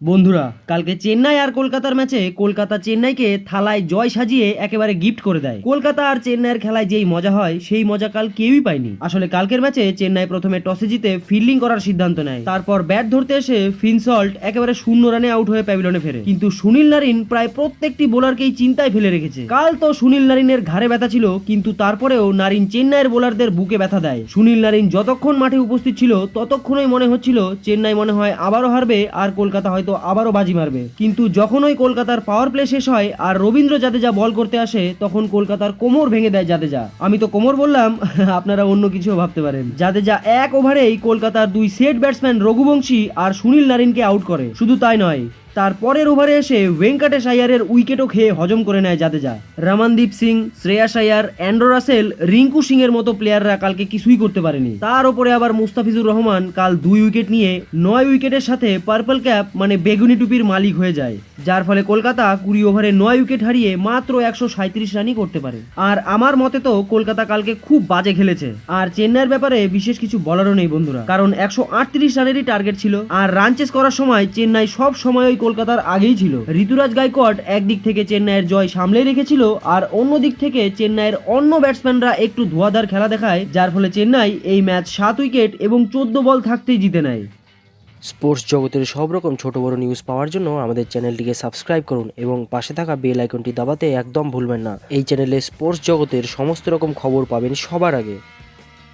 বন্ধুরা, কালকে চেন্নাই আর কলকাতার ম্যাচে কলকাতা চেন্নাইকে থালায় জয় সাজিয়ে একেবারে গিফট করে দেয়। কলকাতা আর চেন্নাইয়ের খেলায় যেই মজা হয় সেই মজা কাল কেউই পায়নি। আসলে কালকের ম্যাচে চেন্নাই প্রথমে টসে জিতে ফিল্ডিং করার সিদ্ধান্ত নেয়, তারপর ব্যাট ধরতে এসে ফিনসল্ট একেবারে 0 রানে আউট হয়ে প্যাভিলনে ফেরে। কিন্তু সুনীল নারিন প্রায় প্রত্যেকটি বোলারকেই চিন্তায় ফেলে রেখেছে। কাল তো সুনীল নারিনের ঘাড়ে ব্যথা ছিল, কিন্তু তারপরেও নারিন চেন্নাইয়ের বোলারদের বুকে ব্যথা দেয়। সুনীল নারিন যতক্ষণ মাঠে উপস্থিত ছিল ততক্ষণই মনে হচ্ছিল চেন্নাই মনে হয় আবারও হারবে আর কলকাতা হয়তো আবারও বাজি মারবে। কিন্তু যখন ওই কলকাতার পাওয়ার প্লে শেষ হয় আর রবীন্দ্র জাদেজা বল করতে আসে, তখন কলকাতার কোমর ভেঙে দেয় জাদেজা। আমি তো কোমর বললাম, আপনারা অন্য কিছু ভাবতে পারেন। জাদেজা এক ওভারেই কলকাতার 2 সেট ব্যাটসম্যান রঘুবংশী আর সুনীল নারিনকে আউট করে। শুধু তাই নয়, তার পরের ওভারে এসে ভেঙ্কটেশ আয়ারের উইকেটও খেয়ে হজম করে নেয় জাদেজা। রমনদীপ সিং, শ্রেয়াস আয়ার, অ্যান্ড্রো রাসেল, রিঙ্কু সিং এর মতো প্লেয়াররা কালকে কিছুই করতে পারেনি। তার উপরে আবার মুস্তাফিজুর রহমান কাল 2 উইকেট নিয়ে 9 উইকেটের সাথে পার্পল ক্যাপ মানে বেগুনি টুপির মালিক হয়ে যায়, যার ফলে কলকাতা 20 ওভারে 9 উইকেট হারিয়ে মাত্র 137 রানই করতে পারে। আর আমার মতে তো কলকাতা কালকে খুব বাজে খেলেছে। আর চেন্নাইয়ের ব্যাপারে বিশেষ কিছু বলারও নেই বন্ধুরা, কারণ 138 রানেরই টার্গেট ছিল। আর রান চেস করার সময় চেন্নাই সব সময় কলকাতার আগেই ছিল। ঋতুরাজ গায়কোয়াড় একদিক থেকে চেন্নাইয়ের জয় সামলেই রেখেছিল, আর অন্য দিক থেকে চেন্নাইয়ের অন্য ব্যাটসম্যানরা একটু ধোঁয়াধার খেলা দেখায়, যার ফলে চেন্নাই এই ম্যাচ 7 উইকেট এবং 14 বল থাকতেই জিতে নেয়। স্পোর্টস জগতের সব রকম ছোট বড় নিউজ পাওয়ার জন্য আমাদের চ্যানেলটিকে সাবস্ক্রাইব করুন এবং পাশে থাকা বেল আইকনটি দাবাতে একদম ভুলবেন না। এই চ্যানেলে স্পোর্টস জগতের সমস্ত রকম খবর পাবেন সবার আগে।